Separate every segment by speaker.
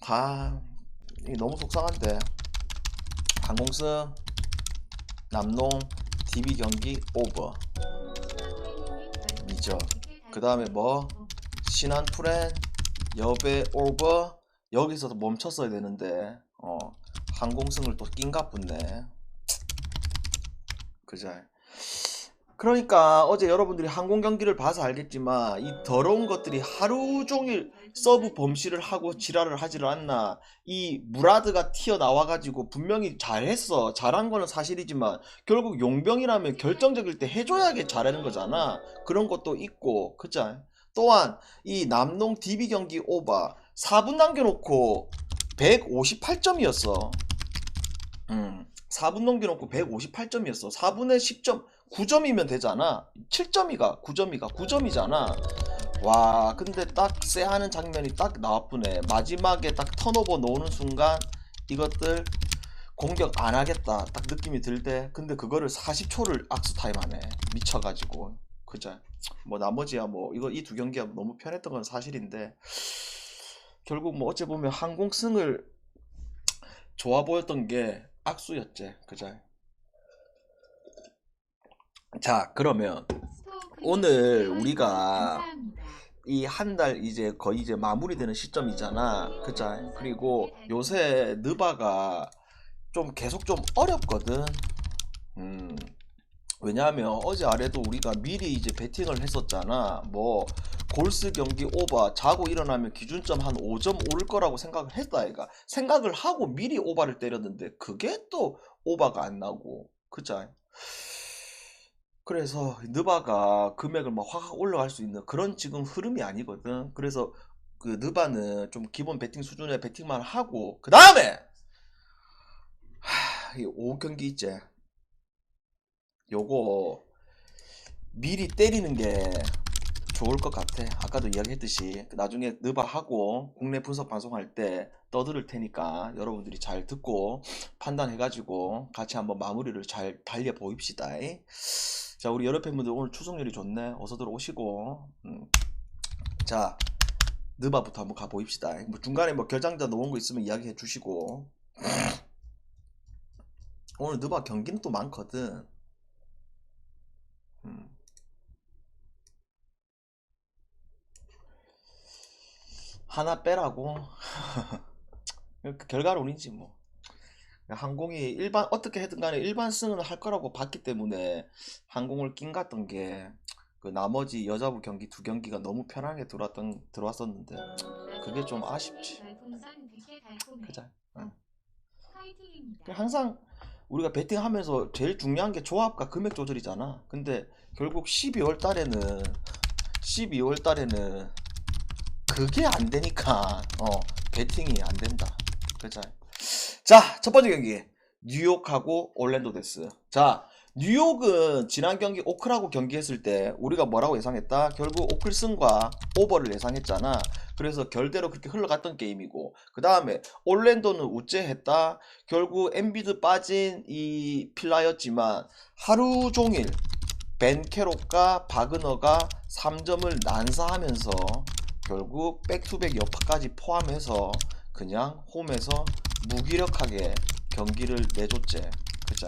Speaker 1: 아, 이게 너무 속상한데. 항공승, 남농, DB 경기 오버. 미적. 그 다음에 뭐 신한 프렌, 여배 오버. 여기서도 멈췄어야 되는데 항공승을 또 낀갑붙네. 그죠? 그러니까 어제 여러분들이 항공 경기를 봐서 알겠지만 이 더러운 것들이 하루 종일 서브 범실을 하고 지랄을 하지를 않나. 이 무라드가 튀어나와가지고 분명히 잘했어. 잘한 거는 사실이지만 결국 용병이라면 결정적일 때 해줘야 잘하는 거잖아. 그런 것도 있고. 그죠? 또한 이 남농 DB 경기 오버 4분 남겨놓고 158점이었어. 4분 넘겨놓고 158점이었어. 4분의 10점 9점이면 되잖아. 7점이가 9점이가 9점이잖아. 와, 근데 딱 쎄하는 장면이 딱 나왔쁘네. 마지막에 딱 턴오버 놓는 순간 이것들 공격 안 하겠다 딱 느낌이 들대. 근데 그거를 40초를 악수 타임 하네. 미쳐가지고. 그죠? 뭐 나머지야 뭐 이거 이 두 경기가 너무 편했던 건 사실인데 결국 뭐 어째 보면 항공승을 좋아 보였던 게 악수였지. 그죠? 자, 그러면 오늘 우리가 이 한 달 이제 거의 이제 마무리되는 시점이잖아. 그자? 그리고 요새 느바가 좀 계속 좀 어렵거든. 왜냐하면 어제 아래도 우리가 미리 이제 베팅을 했었잖아. 뭐 골스 경기 오버 자고 일어나면 기준점 한 5점 오를 거라고 생각을 했다 아이가. 생각을 하고 미리 오버를 때렸는데 그게 또 오버가 안 나고. 그자? 그래서 느바가 금액을 막 확 올라갈 수 있는 그런 지금 흐름이 아니거든. 그래서 그 느바는 좀 기본 배팅 수준의 배팅만 하고 그 다음에 이 5경기 있지. 요거 미리 때리는 게 좋을 것 같아. 아까도 이야기했듯이 나중에 느바 하고 국내 분석 방송할 때 떠들을 테니까 여러분들이 잘 듣고 판단해가지고 같이 한번 마무리를 잘 달려 보입시다. 자, 우리 여러 팬분들 오늘 추석열이 좋네. 어서들 오시고. 자, 느바부터 한번 가보입시다. 뭐 중간에 뭐 결장자 놓은 거 있으면 이야기해 주시고. 오늘 느바 경기는 또 많거든. 하나 빼라고. 결과론이지 뭐. 항공이 일반 어떻게 해든 간에 일반 승을 할 거라고 봤기 때문에 항공을 낀 같던 게 그 나머지 여자부 경기 두 경기가 너무 편하게 들어왔었는데 그게 좀 아쉽지. 그자. 항상 우리가 베팅하면서 제일 중요한 게 조합과 금액 조절이잖아. 근데 결국 12월 달에는 그게 안 되니까 베팅이 안 된다. 그자. 자, 첫 번째 경기 뉴욕하고 올랜도 데스. 자, 뉴욕은 지난 경기 오클하고 경기했을 때 우리가 뭐라고 예상했다? 결국 오클 승과 오버를 예상했잖아. 그래서 결대로 그렇게 흘러갔던 게임이고, 그 다음에 올랜도는 우째했다. 결국 엔비드 빠진 이 필라였지만 하루 종일 벤 캐롯과 바그너가 3점을 난사하면서 결국 백투백 여파까지 포함해서 그냥 홈에서 무기력하게 경기를 내줬지. 그죠?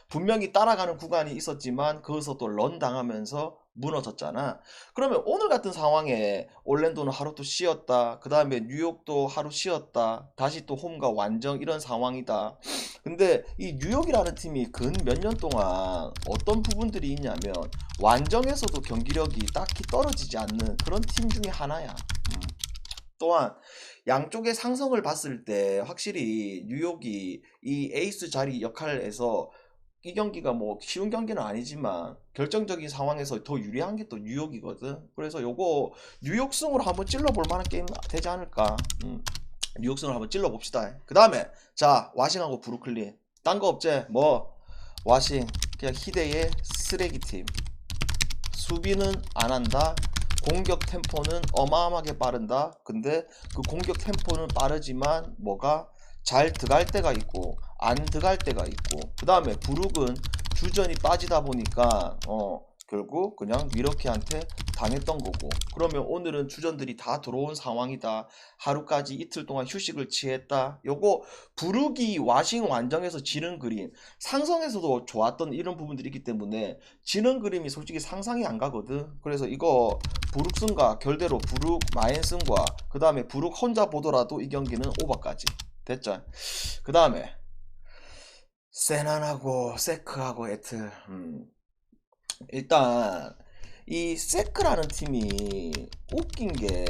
Speaker 1: 분명히 따라가는 구간이 있었지만 거기서 또 런 당하면서 무너졌잖아. 그러면 오늘 같은 상황에 올랜도는 하루 또 쉬었다. 그 다음에 뉴욕도 하루 쉬었다. 다시 또 홈과 완정 이런 상황이다. 근데 이 뉴욕이라는 팀이 근 몇 년 동안 어떤 부분들이 있냐면 완정에서도 경기력이 딱히 떨어지지 않는 그런 팀 중에 하나야. 또한 양쪽의 상성을 봤을 때 확실히 뉴욕이 이 에이스 자리 역할에서 이 경기가 뭐 쉬운 경기는 아니지만 결정적인 상황에서 더 유리한 게 또 뉴욕이거든. 그래서 요거 뉴욕승으로 한번 찔러볼 만한 게임 되지 않을까. 뉴욕승을 한번 찔러봅시다. 그 다음에 자, 와싱하고 브루클린. 딴 거 없지? 뭐 와싱 그냥 희대의 쓰레기팀. 수비는 안 한다. 공격 템포는 어마어마하게 빠른다. 근데 그 공격 템포는 빠르지만 뭐가 잘 들어갈 때가 있고 안 들어갈 때가 있고, 그 다음에 브룩은 주전이 빠지다 보니까 결국 그냥 미러키한테 당했던 거고, 그러면 오늘은 주전들이 다 들어온 상황이다, 하루까지 이틀 동안 휴식을 취했다. 요거 부르기 와싱 완정에서 지는 그림, 상성에서도 좋았던 이런 부분들이 있기 때문에 지는 그림이 솔직히 상상이 안 가거든. 그래서 이거 부룩슨과 결대로 부룩 마엔슨과 그 다음에 부룩 혼자 보더라도 이 경기는 오버까지 됐죠. 그 다음에 세난하고 세크하고 에트. 일단 이 세크라는 팀이 웃긴 게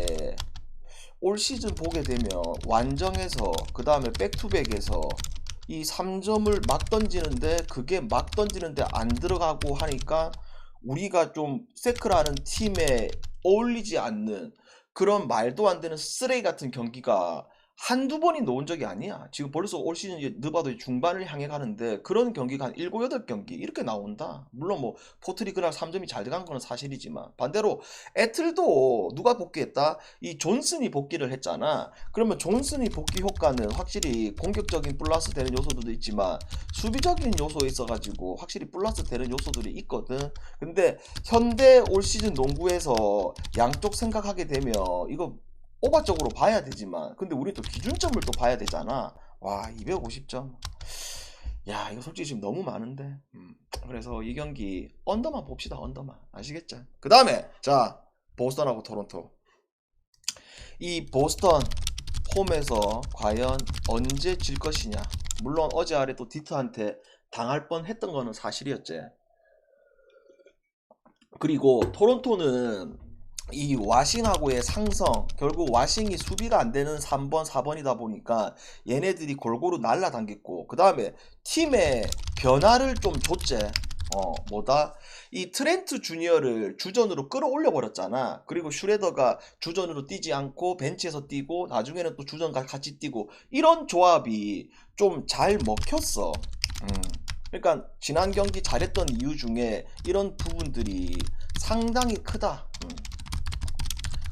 Speaker 1: 올 시즌 보게 되면 완정에서 그 다음에 백투백에서 이 3점을 막 던지는데 그게 막 던지는데 안 들어가고 하니까 우리가 좀 세크라는 팀에 어울리지 않는 그런 말도 안 되는 쓰레기 같은 경기가 한두 번이 놓은 적이 아니야. 지금 벌써 올 시즌 이제 느바도 중반을 향해 가는데 그런 경기가 한 7, 8경기 이렇게 나온다. 물론 뭐 포트리 그날 3점이 잘 들어간 건 사실이지만 반대로 애틀도 누가 복귀했다? 이 존슨이 복귀를 했잖아. 그러면 존슨이 복귀 효과는 확실히 공격적인 플러스 되는 요소들도 있지만 수비적인 요소에 있어가지고 확실히 플러스 되는 요소들이 있거든. 근데 현대 올 시즌 농구에서 양쪽 생각하게 되면 이거 오바적으로 봐야 되지만 근데 우리 또 기준점을 또 봐야 되잖아. 와 250점. 야 이거 솔직히 지금 너무 많은데. 그래서 이 경기 언더만 봅시다. 언더만. 아시겠죠? 그 다음에 자 보스턴하고 토론토. 이 보스턴 홈에서 과연 언제 질 것이냐. 물론 어제 아래 또 디트한테 당할 뻔 했던 거는 사실이었지. 그리고 토론토는 이 와싱하고의 상성, 결국 와싱이 수비가 안 되는 3번, 4번이다 보니까 얘네들이 골고루 날라당겼고, 그 다음에 팀의 변화를 좀 줬지. 뭐다? 이 트렌트 주니어를 주전으로 끌어올려 버렸잖아. 그리고 슈레더가 주전으로 뛰지 않고 벤치에서 뛰고 나중에는 또 주전과 같이 뛰고 이런 조합이 좀 잘 먹혔어. 그러니까 지난 경기 잘했던 이유 중에 이런 부분들이 상당히 크다.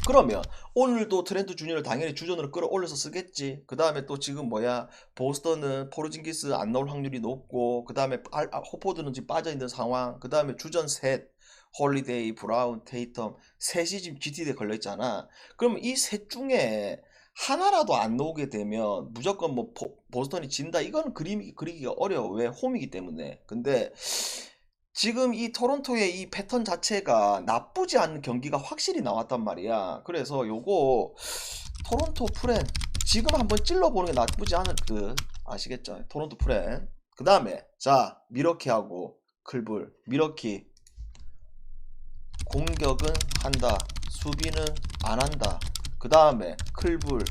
Speaker 1: 그러면 오늘도 트렌트 주니어를 당연히 주전으로 끌어올려서 쓰겠지. 그 다음에 또 지금 뭐야, 보스턴은 포르징기스 안 나올 확률이 높고, 그 다음에 호포드는 지금 빠져있는 상황, 그 다음에 주전 셋, 홀리데이, 브라운, 테이텀 셋이 지금 GTD에 걸려있잖아. 그러면 이 셋 중에 하나라도 안 나오게 되면 무조건 뭐 보스턴이 진다, 이거는 그리기가 어려워. 왜? 홈이기 때문에. 근데 지금 이 토론토의 이 패턴 자체가 나쁘지 않은 경기가 확실히 나왔단 말이야. 그래서 요거 토론토 프렌 지금 한번 찔러보는 게 나쁘지 않을 듯. 아시겠죠? 토론토 프렌. 그 다음에 자 미러키하고 클불. 미러키 공격은 한다, 수비는 안 한다. 그 다음에 클불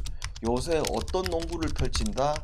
Speaker 1: 요새 어떤 농구를 펼친다?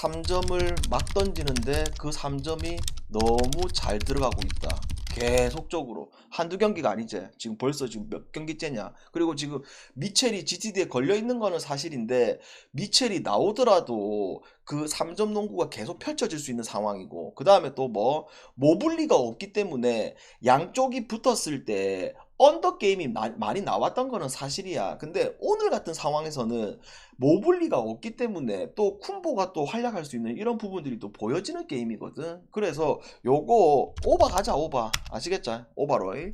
Speaker 1: 3점을 막 던지는데 그 3점이 너무 잘 들어가고 있다. 계속적으로 한두 경기가 아니지. 지금 벌써 지금 몇 경기째냐. 그리고 지금 미첼이 GTD에 걸려있는 거는 사실인데 미첼이 나오더라도 그 3점 농구가 계속 펼쳐질 수 있는 상황이고, 그 다음에 또 뭐 모블리가 없기 때문에 양쪽이 붙었을 때 언더 게임이 많이 나왔던 거는 사실이야. 근데 오늘 같은 상황에서는 모블리가 없기 때문에 또 쿤보가 또 활약할 수 있는 이런 부분들이 또 보여지는 게임이거든. 그래서 요거 오바 가자. 오바. 아시겠죠? 오바로이.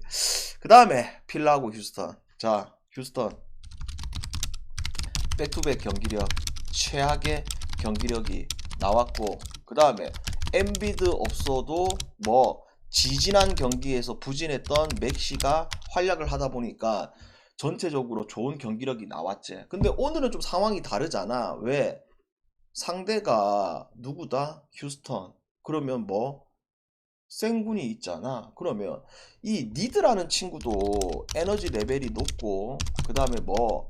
Speaker 1: 그 다음에 필라하고 휴스턴. 자 휴스턴 백투백 경기력 최악의 경기력이 나왔고, 그 다음에 엔비드 없어도 뭐 지지난 경기에서 부진했던 맥시가 활약을 하다 보니까 전체적으로 좋은 경기력이 나왔지. 근데 오늘은 좀 상황이 다르잖아. 왜? 상대가 누구다? 휴스턴. 그러면 뭐 생군이 있잖아. 그러면 이 니드라는 친구도 에너지 레벨이 높고, 그 다음에 뭐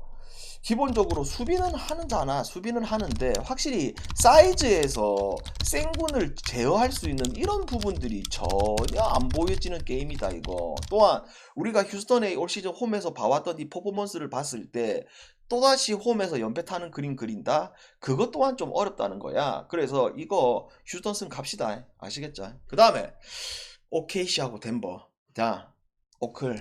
Speaker 1: 기본적으로 수비는 하는잖아. 수비는 하는데 확실히 사이즈에서 생군을 제어할 수 있는 이런 부분들이 전혀 안 보여지는 게임이다 이거. 또한 우리가 휴스턴의 올 시즌 홈에서 봐왔던 이 퍼포먼스를 봤을 때 또다시 홈에서 연패 타는 그림 그린다? 그것 또한 좀 어렵다는 거야. 그래서 이거 휴스턴 승 갑시다. 아시겠죠? 그 다음에 OKC하고 덴버. 자 오클.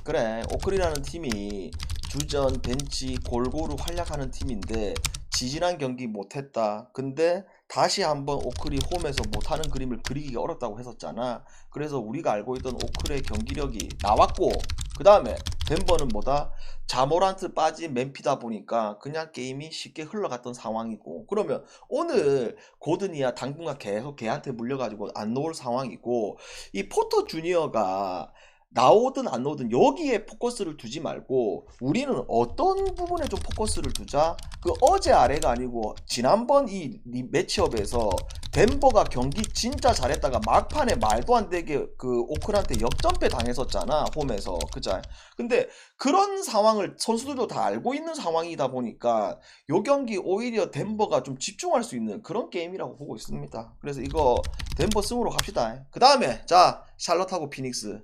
Speaker 1: 그래 오클이라는 팀이 주전 벤치 골고루 활약하는 팀인데 지지난 경기 못했다. 근데 다시 한번 오클이 홈에서 못하는 그림을 그리기가 어렵다고 했었잖아. 그래서 우리가 알고 있던 오클의 경기력이 나왔고, 그 다음에 덴버는 뭐다? 자모란트 빠진 맨피다 보니까 그냥 게임이 쉽게 흘러갔던 상황이고, 그러면 오늘 고든이야 당분간 계속 걔한테 물려가지고 안 놓을 상황이고, 이 포터 주니어가 나오든 안 나오든 여기에 포커스를 두지 말고 우리는 어떤 부분에 좀 포커스를 두자. 그 어제 아래가 아니고 지난번 이 매치업에서 덴버가 경기 진짜 잘했다가 막판에 말도 안 되게 그 오클한테 역전패 당했었잖아, 홈에서. 그자. 근데 그런 상황을 선수들도 다 알고 있는 상황이다 보니까 요 경기 오히려 덴버가 좀 집중할 수 있는 그런 게임이라고 보고 있습니다. 그래서 이거 덴버 승으로 갑시다. 그 다음에 자, 샬럿하고 피닉스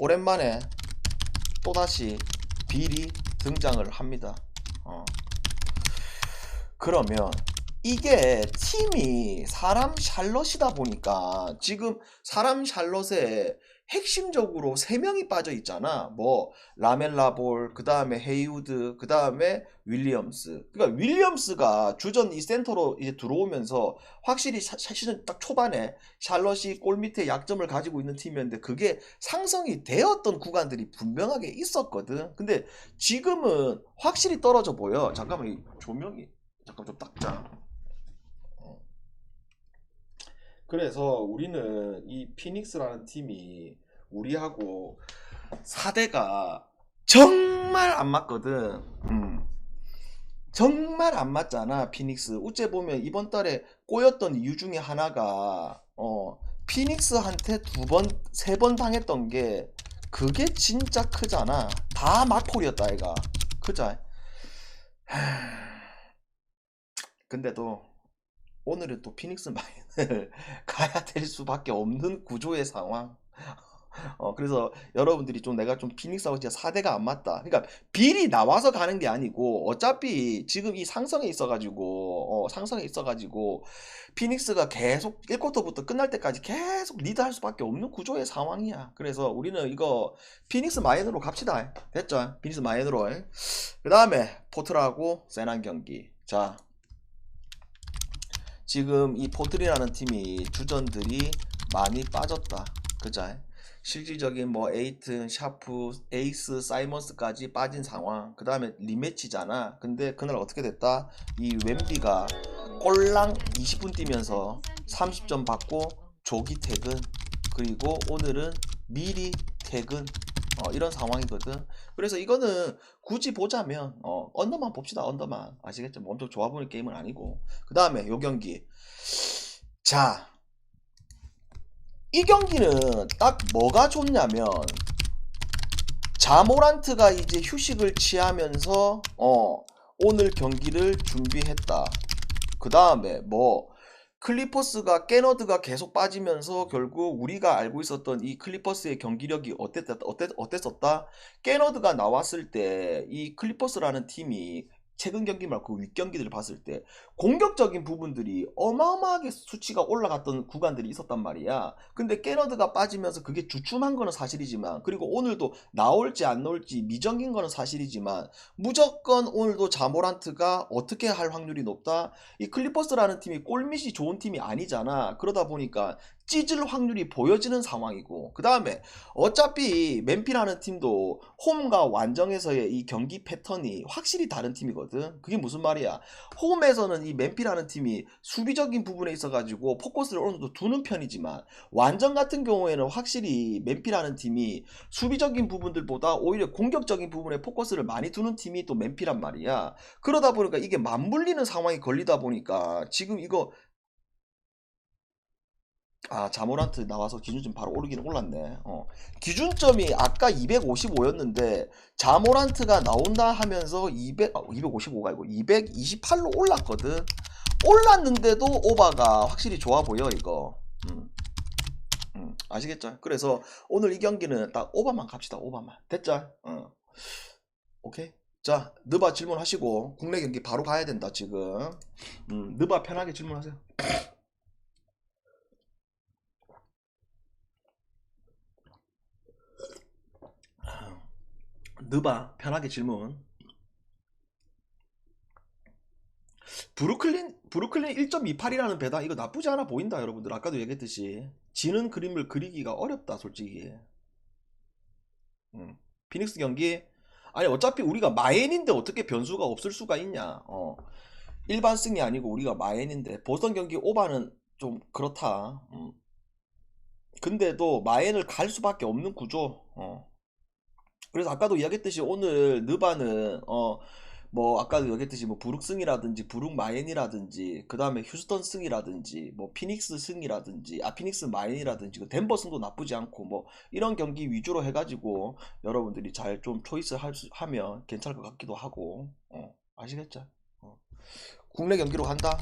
Speaker 1: 오랜만에 또다시 빌이 등장을 합니다. 그러면 이게 팀이 사람 샬럿이다 보니까 지금 사람 샬럿에 핵심적으로 3명이 빠져 있잖아. 뭐 라멜라볼, 그 다음에 헤이우드, 그 다음에 윌리엄스. 그러니까 윌리엄스가 주전 이 센터로 이제 들어오면서 확실히 시즌 딱 초반에 샬럿이 골 밑에 약점을 가지고 있는 팀이었는데 그게 상성이 되었던 구간들이 분명하게 있었거든. 근데 지금은 확실히 떨어져 보여. 잠깐만, 이 조명이 잠깐 좀 닦자. 그래서 우리는 이 피닉스라는 팀이 우리하고 4대가 정말 안 맞거든. 정말 안 맞잖아, 피닉스. 어째 보면 이번 달에 꼬였던 이유 중에 하나가 피닉스한테 2번, 3번 당했던 게 그게 진짜 크잖아. 다 막골이었다, 아이가. 그자. 근데도 오늘은 또 피닉스 마인을 가야 될 수밖에 없는 구조의 상황. 그래서 여러분들이 좀 내가 좀 피닉스하고 진짜 4대가 안 맞다. 그러니까 빌이 나와서 가는 게 아니고 어차피 지금 이 상성에 있어가지고 피닉스가 계속 1쿼터부터 끝날 때까지 계속 리드할 수밖에 없는 구조의 상황이야. 그래서 우리는 이거 피닉스 마인으로 갑시다. 됐죠? 피닉스 마인으로. 그 다음에 포트라고 세난 경기. 자, 지금 이 포트리라는 팀이 주전들이 많이 빠졌다. 그자? 실질적인 뭐 에이튼, 샤프, 에이스, 사이먼스까지 빠진 상황. 그 다음에 리매치잖아. 근데 그날 어떻게 됐다? 이 웸비가 꼴랑 20분 뛰면서 30점 받고 조기 퇴근. 그리고 오늘은 미리 퇴근. 이런 상황이거든. 그래서 이거는 굳이 보자면 언더만 봅시다. 언더만. 아시겠죠? 뭐 엄청 좋아 보이는 게임은 아니고. 그 다음에 요 경기. 자, 이 경기는 딱 뭐가 좋냐면 자모란트가 이제 휴식을 취하면서 오늘 경기를 준비했다. 그 다음에 뭐 클리퍼스가 깨너드가 계속 빠지면서 결국 우리가 알고 있었던 이 클리퍼스의 경기력이 어땠었다? 깨너드가 나왔을 때 이 클리퍼스라는 팀이 최근 경기 말고 윗경기들을 봤을 때 공격적인 부분들이 어마어마하게 수치가 올라갔던 구간들이 있었단 말이야. 근데 깨너드가 빠지면서 그게 주춤한 거는 사실이지만, 그리고 오늘도 나올지 안 나올지 미정인 거는 사실이지만, 무조건 오늘도 자모란트가 어떻게 할 확률이 높다? 이 클리퍼스라는 팀이 골밑이 좋은 팀이 아니잖아. 그러다 보니까 찢을 확률이 보여지는 상황이고, 그 다음에 어차피 맨피라는 팀도 홈과 완정에서의 이 경기 패턴이 확실히 다른 팀이거든. 그게 무슨 말이야? 홈에서는 이 맨피라는 팀이 수비적인 부분에 있어가지고 포커스를 어느 정도 두는 편이지만, 완전 같은 경우에는 확실히 맨피라는 팀이 수비적인 부분들보다 오히려 공격적인 부분에 포커스를 많이 두는 팀이 또 맨피란 말이야. 그러다 보니까 이게 맞물리는 상황이 걸리다 보니까 지금 이거 자모란트 나와서 기준점 바로 오르기는 올랐네. 기준점이 아까 255였는데 자모란트가 나온다 하면서 255가 아니고 228로 올랐거든. 올랐는데도 오바가 확실히 좋아 보여 이거. 아시겠죠? 그래서 오늘 이 경기는 딱 오바만 갑시다. 오바만. 됐죠? 오케이. 자, 느바 질문하시고 국내 경기 바로 가야 된다 지금. 느바 편하게 질문하세요. 느바 편하게 질문. 브루클린 1.28이라는 배당 이거 나쁘지 않아 보인다 여러분들. 아까도 얘기했듯이 지는 그림을 그리기가 어렵다 솔직히. 피닉스 경기 아니 어차피 우리가 마엔인데 어떻게 변수가 없을 수가 있냐. 일반 승이 아니고 우리가 마엔인데 보스턴 경기 오바는 좀 그렇다. 근데도 마엔을 갈 수밖에 없는 구조. 그래서 아까도 이야기했듯이 오늘 느바는 뭐 아까도 얘기했듯이 뭐 부룩 승이라든지 부룩 마엔이라든지 그 다음에 휴스턴 승이라든지 뭐 피닉스 승이라든지 피닉스 마엔이라든지 그 덴버 승도 나쁘지 않고 뭐 이런 경기 위주로 해가지고 여러분들이 잘 좀 초이스 하면 괜찮을 것 같기도 하고. 아시겠죠? 국내 경기로 간다.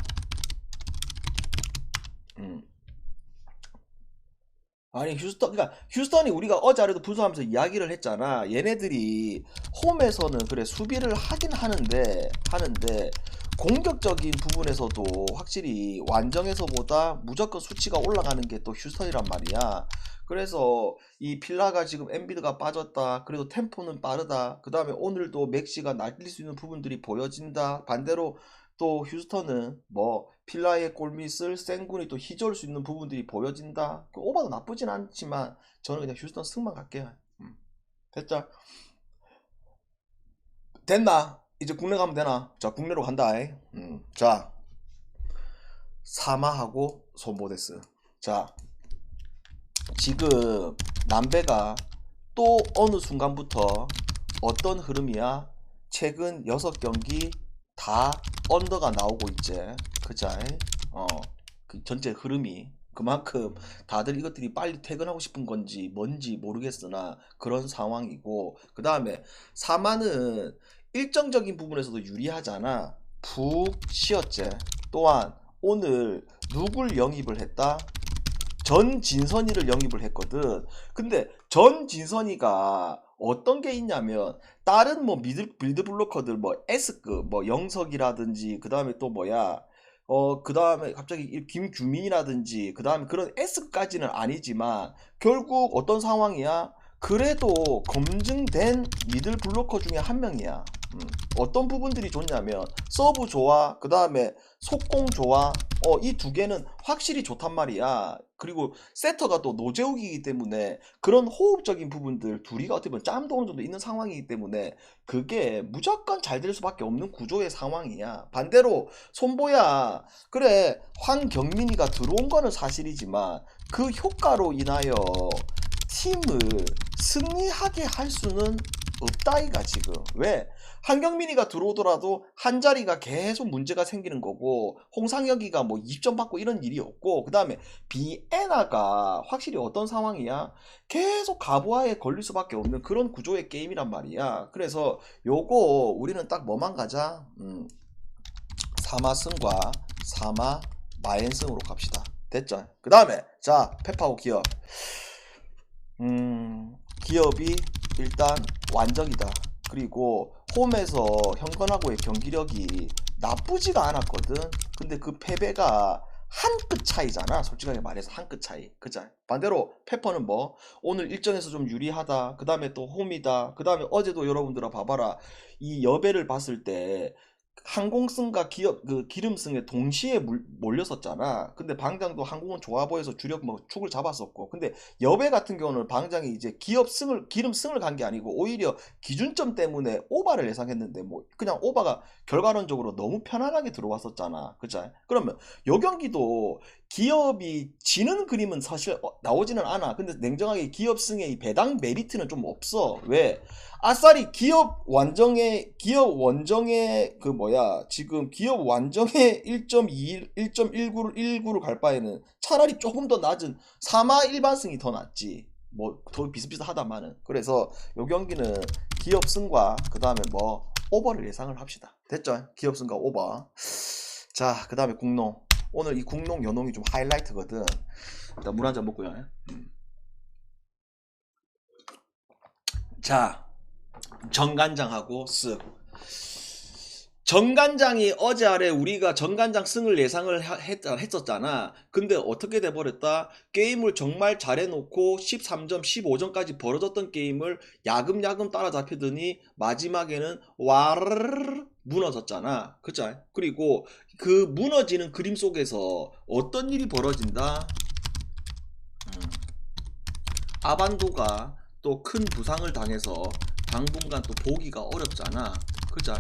Speaker 1: 아니 그러니까 휴스턴이 우리가 어제 아래도 분석하면서 이야기를 했잖아. 얘네들이 홈에서는 그래 수비를 하긴 하는데 공격적인 부분에서도 확실히 완정에서보다 무조건 수치가 올라가는 게 또 휴스턴이란 말이야. 그래서 이 필라가 지금 엔비드가 빠졌다. 그래도 템포는 빠르다. 그 다음에 오늘도 맥시가 날릴 수 있는 부분들이 보여진다. 반대로 또 휴스턴은 뭐 필라의 골밑을 생군이 또 휘저을 수 있는 부분들이 보여진다. 그 오바도 나쁘진 않지만 저는 그냥 휴스턴 승만 갈게요. 됐죠? 됐나? 이제 국내 가면 되나? 자 국내로 간다. 자 사마하고 손보데스. 자 지금 남배가 또 어느 순간부터 어떤 흐름이야? 최근 6경기 다 언더가 나오고 있지. 그자? 그 전체 흐름이 그만큼 다들 이것들이 빨리 퇴근하고 싶은 건지 뭔지 모르겠으나 그런 상황이고, 그 다음에 사마는 일정적인 부분에서도 유리하잖아. 푹 쉬었지. 또한 오늘 누굴 영입을 했다? 전진선이를 영입을 했거든. 근데 전진선이가 어떤 게 있냐면 다른 뭐 빌드 블로커들 뭐 S급 뭐 영석이라든지 그 다음에 또 뭐야 그 다음에 갑자기 김규민이라든지 그 다음에 그런 S급까지는 아니지만 결국 어떤 상황이야? 그래도 검증된 미들 블로커 중에 한 명이야. 어떤 부분들이 좋냐면 서브 좋아, 그 다음에 속공 좋아. 이 두 개는 확실히 좋단 말이야. 그리고 세터가 또 노재욱이기 때문에 그런 호흡적인 부분들 둘이가 어떻게 보면 짬도 어느 정도 있는 상황이기 때문에 그게 무조건 잘 될 수밖에 없는 구조의 상황이야. 반대로 손보야 그래 황경민이가 들어온 거는 사실이지만 그 효과로 인하여 팀을 승리하게 할 수는 없다이가 지금. 왜? 한경민이가 들어오더라도 한 자리가 계속 문제가 생기는 거고 홍상혁이가 뭐 2점 받고 이런 일이 없고, 그 다음에 비에나가 확실히 어떤 상황이야? 계속 가부하에 걸릴 수밖에 없는 그런 구조의 게임이란 말이야. 그래서 요거 우리는 딱 뭐만 가자. 사마승과 사마 마엔승으로 갑시다. 됐죠? 그 다음에 자 페파고 기업. 기업이 일단 완적이다. 그리고 홈에서 형건하고의 경기력이 나쁘지가 않았거든. 근데 그 패배가 한 끗 차이잖아. 솔직하게 말해서 한 끗 차이. 그죠? 반대로 페퍼는 뭐 오늘 일정에서 좀 유리하다. 그 다음에 또 홈이다. 그 다음에 어제도 여러분들아 봐봐라. 이 여배를 봤을 때 항공승과 기업 그 기름승에 동시에 몰렸었잖아. 근데 방장도 항공은 좋아 보여서 주력 뭐 축을 잡았었고, 근데 여배 같은 경우는 방장이 이제 기름승을 간 게 아니고 오히려 기준점 때문에 오바를 예상했는데 뭐 그냥 오바가 결과론적으로 너무 편안하게 들어왔었잖아. 그죠? 그러면 요 경기도 기업이 지는 그림은 사실 나오지는 않아. 근데 냉정하게 기업승의 이 배당 메리트는 좀 없어. 왜? 아싸리 기업 원정의 그 뭐야 지금 기업 완정의 1.2 1.19를 갈 바에는 차라리 조금 더 낮은 사마 일반승이 더 낫지. 뭐 더 비슷비슷하다마는. 그래서 요 경기는 기업 승과 그 다음에 뭐 오버를 예상을 합시다. 됐죠? 기업 승과 오버. 자, 그 다음에 국농. 오늘 이 국농 연홍이 좀 하이라이트거든. 일단 물 한 잔 먹고요. 자, 정간장하고 쓱. 정관장이 어제 아래 우리가 정관장 승을 예상을 했었잖아. 근데 어떻게 돼버렸다? 게임을 정말 잘해놓고 13점, 15점까지 벌어졌던 게임을 야금야금 따라잡히더니 마지막에는 와르르 무너졌잖아. 그쵸? 그리고 그 무너지는 그림 속에서 어떤 일이 벌어진다? 아반도가 또 큰 부상을 당해서 당분간 또 보기가 어렵잖아. 그죠?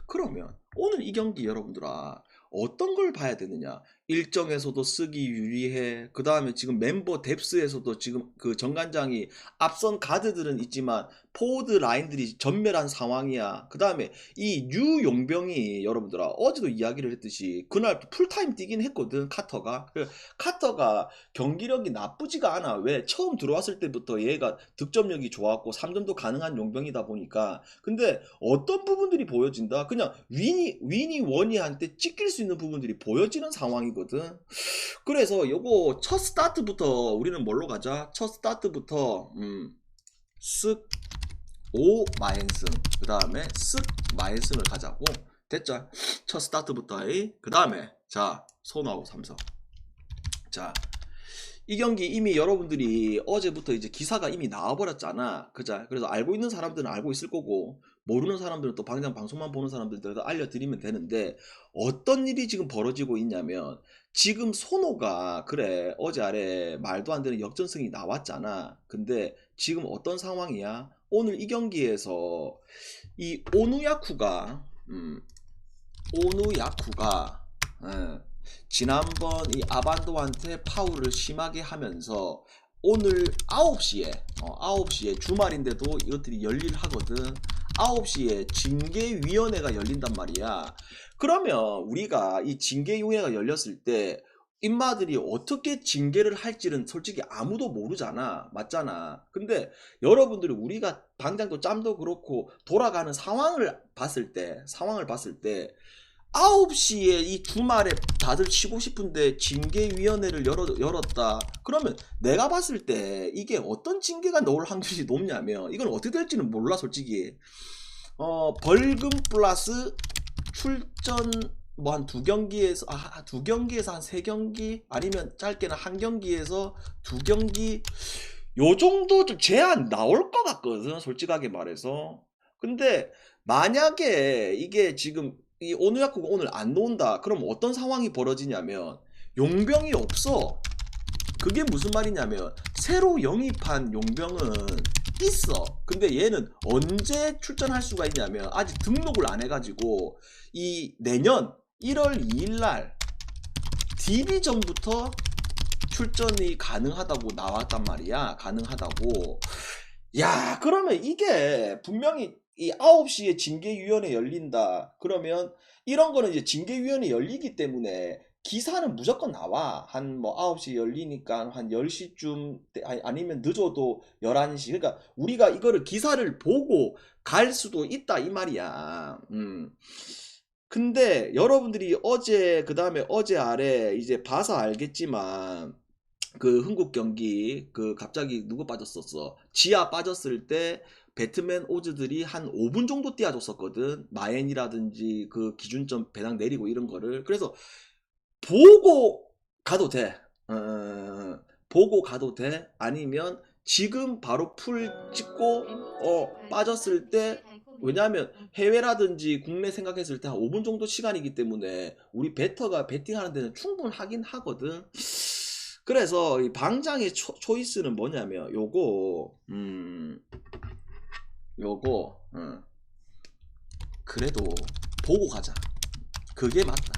Speaker 1: 그러면 오늘 이 경기 여러분들아 어떤 걸 봐야 되느냐? 일정에서도 쓰기 유리해. 그 다음에 지금 멤버 뎁스에서도 지금 그 정관장이 앞선 가드들은 있지만 포워드 라인들이 전멸한 상황이야. 그 다음에 이 뉴 용병이 여러분들아 어제도 이야기를 했듯이 그날 풀타임 뛰긴 했거든. 카터가. 카터가 경기력이 나쁘지가 않아. 왜? 처음 들어왔을 때부터 얘가 득점력이 좋았고 3점도 가능한 용병이다 보니까. 근데 어떤 부분들이 보여진다? 그냥 위니 원이한테 찍힐 수 있는 부분들이 보여지는 상황이거든. 그래서 요거 첫 스타트부터 우리는 뭘로 가자? 첫 스타트부터 쓱 5 마엔승 그 다음에 쓱 마엔승을 가자고. 됐죠? 첫 스타트부터 그 다음에 자 손하고 삼성. 자 이 경기 이미 여러분들이 어제부터 이제 기사가 이미 나와버렸잖아. 그죠? 그래서 알고 있는 사람들은 알고 있을 거고 모르는 사람들은 또 당장 방송만 보는 사람들도 알려드리면 되는데 어떤 일이 지금 벌어지고 있냐면 지금 손호가 그래 어제 아래 말도 안 되는 역전승이 나왔잖아. 근데 지금 어떤 상황이야? 오늘 이 경기에서 이 오누야쿠가 지난번 이 아반도한테 파울을 심하게 하면서 오늘 9시에 주말인데도 이것들이 열일 하거든. 9시에 징계위원회가 열린단 말이야. 그러면 우리가 이 징계위원회가 열렸을 때 인마들이 어떻게 징계를 할지는 솔직히 아무도 모르잖아. 맞잖아. 근데 여러분들이 우리가 당장도 짬도 그렇고 돌아가는 상황을 봤을 때 9시에 이 주말에 다들 쉬고 싶은데 징계위원회를 열었다. 그러면 내가 봤을 때 이게 어떤 징계가 나올 확률이 높냐면 이건 어떻게 될지는 몰라 솔직히. 벌금 플러스 출전 뭐 한 2경기에서 한 3경기 아니면 짧게는 1경기에서 2경기 요 정도 좀 제한 나올 것 같거든 솔직하게 말해서. 근데 만약에 이게 지금 이 오누야쿠가 오늘 안 나온다 그럼 어떤 상황이 벌어지냐면 용병이 없어. 그게 무슨 말이냐면 새로 영입한 용병은 있어. 근데 얘는 언제 출전할 수가 있냐면 아직 등록을 안 해가지고 이 내년 1월 2일날 DB전부터 출전이 가능하다고 나왔단 말이야. 가능하다고. 야 그러면 이게 분명히 이 9시에 징계위원회 열린다. 그러면 이런 거는 이제 징계위원회 열리기 때문에 기사는 무조건 나와. 한 뭐 9시 열리니까 한 10시쯤 아니면 늦어도 11시. 그러니까 우리가 이거를 기사를 보고 갈 수도 있다 이 말이야. 근데 여러분들이 어제 그 다음에 어제 아래 이제 봐서 알겠지만 그 흥국 경기 그 갑자기 누구 빠졌었어? 지아 빠졌을 때 배트맨 오즈들이 한 5분 정도 띄워줬었거든. 마엔이라든지 그 기준점 배당 내리고 이런 거를. 그래서 보고 가도 돼. 보고 가도 돼. 아니면 지금 바로 풀 찍고 빠졌을 때 왜냐하면 해외라든지 국내 생각했을 때 한 5분 정도 시간이기 때문에 우리 베터가 베팅하는 데는 충분하긴 하거든. 그래서 이 방장의 초이스는 뭐냐면 요거 그래도 보고 가자. 그게 맞다.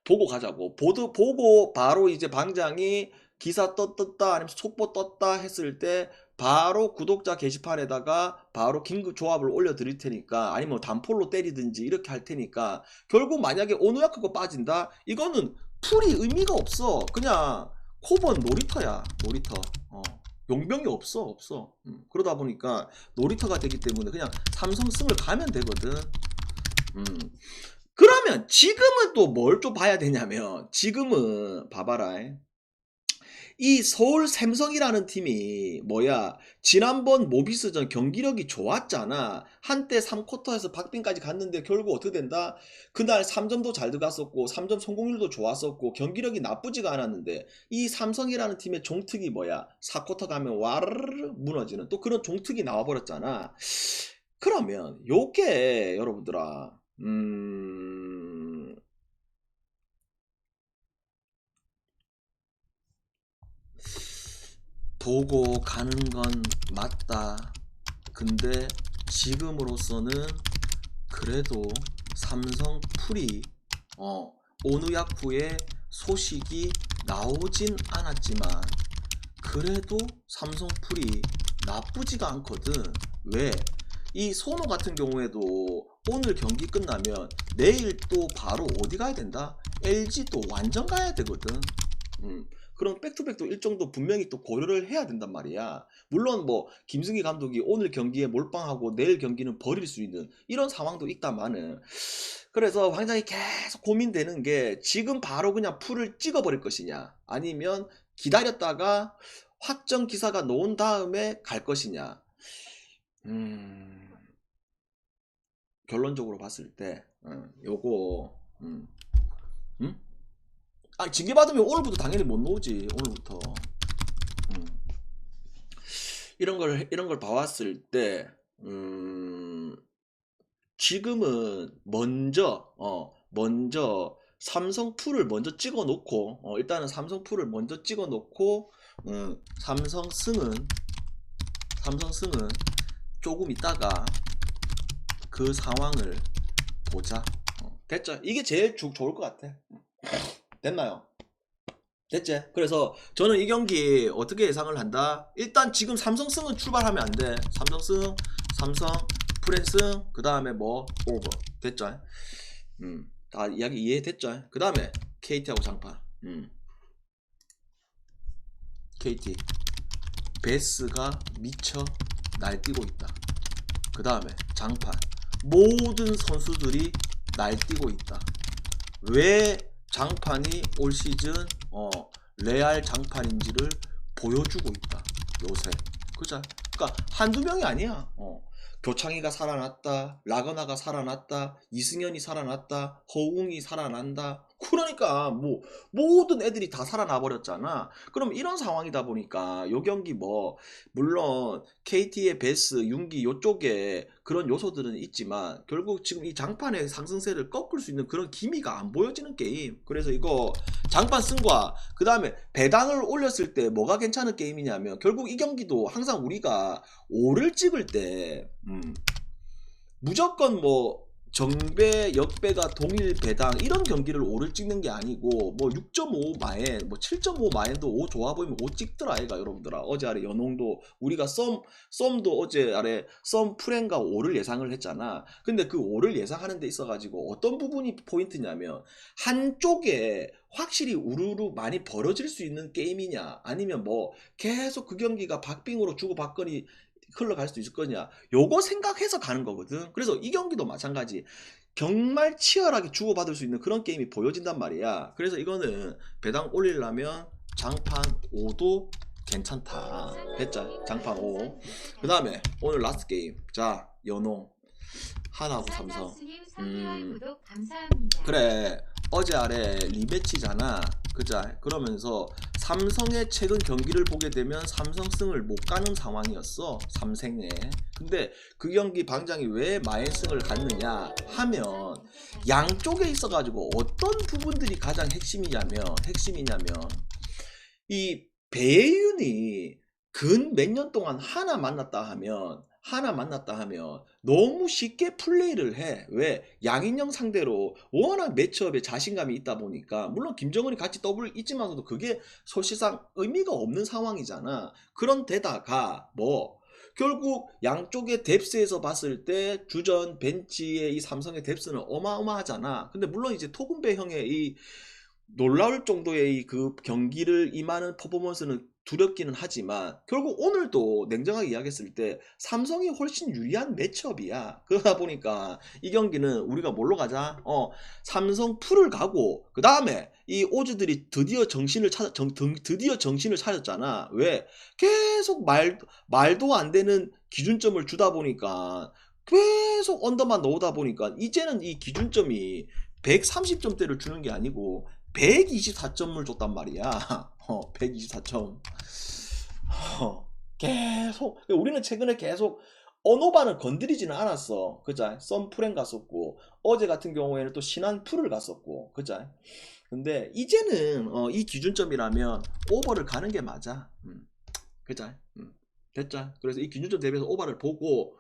Speaker 1: 보고 가자고. 보고 바로 이제 방장이 기사 떴다 아니면 속보 떴다 했을 때 바로 구독자 게시판에다가 바로 긴급 조합을 올려드릴 테니까 아니면 단폴로 때리든지 이렇게 할 테니까 결국 만약에 오누야쿠가 빠진다 이거는 풀이 의미가 없어. 그냥 코번 놀이터야. 놀이터. 용병이 없어. 그러다 보니까 놀이터가 되기 때문에 그냥 삼성승을 가면 되거든. 그러면 지금은 또 뭘 좀 봐야 되냐면 지금은 봐봐라. 이 서울 삼성이라는 팀이 뭐야 지난번 모비스전 경기력이 좋았잖아. 한때 3쿼터에서 박빙까지 갔는데 결국 어떻게 된다? 그날 3점도 잘 들어갔었고 3점 성공률도 좋았었고 경기력이 나쁘지가 않았는데 이 삼성이라는 팀의 종특이 뭐야 4쿼터 가면 와르르 무너지는 또 그런 종특이 나와버렸잖아. 그러면 요게 여러분들아 보고 가는 건 맞다. 근데 지금으로서는 그래도 삼성 풀이 오누야쿠의 소식이 나오진 않았지만 그래도 삼성 풀이 나쁘지가 않거든. 왜? 이 소노 같은 경우에도 오늘 경기 끝나면 내일 또 바로 어디 가야 된다? LG 또 완전 가야 되거든. 그런 백투백도 일정도 분명히 또 고려를 해야 된단 말이야. 물론 뭐 김승기 감독이 오늘 경기에 몰빵하고 내일 경기는 버릴 수 있는 이런 상황도 있다마는 그래서 굉장히 계속 고민되는 게 지금 바로 그냥 풀을 찍어버릴 것이냐 아니면 기다렸다가 확정 기사가 나온 다음에 갈 것이냐. 결론적으로 봤을 때 요거 음? 아 징계받으면 오늘부터 당연히 못 나오지. 오늘부터 이런 걸 봐왔을 때 지금은 먼저 삼성 풀을 먼저 찍어 놓고 일단은 삼성 풀을 먼저 찍어 놓고 삼성승은 조금 있다가 그 상황을 보자. 됐죠? 이게 제일 좋을 것 같아. 됐나요? 됐지? 그래서 저는 이 경기 어떻게 예상을 한다? 일단 지금 삼성승은 출발하면 안 돼. 삼성승, 삼성, 프랜승, 그 다음에 뭐 오버. 됐죠? 다 이야기 이해됐죠? 그 다음에 KT하고 장판. KT 베스가 미쳐 날뛰고 있다. 그 다음에 장판 모든 선수들이 날뛰고 있다. 왜 장판이 올 시즌 레알 장판인지를 보여주고 있다. 요새 그죠? 그러니까 한두 명이 아니야. 교창이가 살아났다, 라거나가 살아났다, 이승현이 살아났다, 허웅이 살아난다. 그러니까 뭐 모든 애들이 다 살아나 버렸잖아. 그럼 이런 상황이다 보니까 요 경기 뭐 물론 KT의 베스, 윤기 요쪽에 그런 요소들은 있지만 결국 지금 이 장판의 상승세를 꺾을 수 있는 그런 기미가 안 보여지는 게임. 그래서 이거 장판 승과 그 다음에 배당을 올렸을 때 뭐가 괜찮은 게임이냐면 결국 이 경기도 항상 우리가 5를 찍을 때 무조건 뭐 정배, 역배가 동일 배당 이런 경기를 5를 찍는 게 아니고 뭐 6.5 마엔, 뭐 7.5 마엔도 5 좋아 보이면 5 찍더라 아이가 여러분들아. 어제 아래 연홍도 우리가 썸도 어제 아래 썸 프렌과 5를 예상을 했잖아. 근데 그 5를 예상하는 데 있어가지고 어떤 부분이 포인트냐면 한쪽에 확실히 우르르 많이 벌어질 수 있는 게임이냐 아니면 뭐 계속 그 경기가 박빙으로 주고받거니 흘러갈 수도 있을 거냐 요거 생각해서 가는 거거든. 그래서 이 경기도 마찬가지 정말 치열하게 주고받을 수 있는 그런 게임이 보여진단 말이야. 그래서 이거는 배당 올리려면 장판 5도 괜찮다. 됐죠? 장판 5. 그 다음에 오늘 라스트 게임 자 연홍 하나하고 삼성. 그래 어제 아래 리매치잖아. 그자 그러면서 삼성의 최근 경기를 보게 되면 삼성승을 못 가는 상황이었어. 삼생에. 근데 그 경기 방장이 왜 마엔승을 갔느냐 하면 양쪽에 있어가지고 어떤 부분들이 가장 핵심이냐면 이 배윤이 근 몇 년 동안 하나 만났다 하면 너무 쉽게 플레이를 해. 왜? 양인영 상대로 워낙 매치업에 자신감이 있다 보니까 물론 김정은이 같이 더블 있지만서도 그게 사실상 의미가 없는 상황이잖아. 그런데다가 뭐 결국 양쪽의 뎁스에서 봤을 때 주전 벤치의 이 삼성의 뎁스는 어마어마하잖아. 근데 물론 이제 토군배 형의 이 놀라울 정도의 그 경기를 임하는 퍼포먼스는 두렵기는 하지만 결국 오늘도 냉정하게 이야기했을 때 삼성이 훨씬 유리한 매치업이야. 그러다 보니까 이 경기는 우리가 뭘로 가자? 삼성 풀을 가고 그 다음에 이 오즈들이 드디어 드디어 정신을 차렸잖아. 왜? 계속 말도 안 되는 기준점을 주다 보니까 계속 언더만 넣다 보니까 이제는 이 기준점이 130점대를 주는 게 아니고 124점을 줬단 말이야. 124점. 계속 우리는 최근에 계속 언어반을 건드리지는 않았어. 그자? 썬프렌 갔었고 어제 같은 경우에는 또 신한풀을 갔었고 그자? 근데 이제는 이 기준점이라면 오버를 가는 게 맞아. 그자? 됐자? 그래서 이 기준점 대비해서 오버를 보고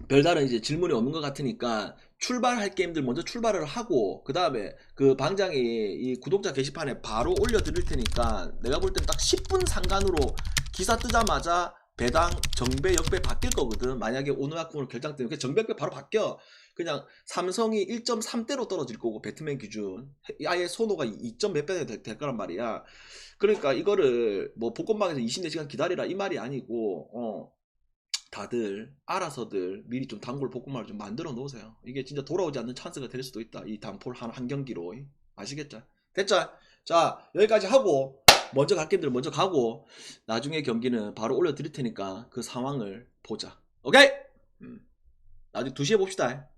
Speaker 1: 별다른 이제 질문이 없는 것 같으니까 출발할 게임들 먼저 출발을 하고 그 다음에 그 방장이 이 구독자 게시판에 바로 올려드릴 테니까 내가 볼 땐 딱 10분 상간으로 기사 뜨자마자 배당 정배 역배 바뀔 거거든. 만약에 오누야쿠로 결정되면 정배 역배 바로 바뀌어. 그냥 삼성이 1.3대로 떨어질 거고 배트맨 기준 아예 선호가 2점 몇 배 될 거란 말이야. 그러니까 이거를 뭐 복권방에서 24시간 기다리라 이 말이 아니고 다들 알아서들 미리 좀 단골 볶음밥을 좀 만들어 놓으세요. 이게 진짜 돌아오지 않는 찬스가 될 수도 있다. 이 단폴 한 경기로. 아시겠죠? 됐죠? 자, 여기까지 하고 먼저 갈 게임들 먼저 가고 나중에 경기는 바로 올려드릴 테니까 그 상황을 보자. 오케이? 나중에 2시에 봅시다.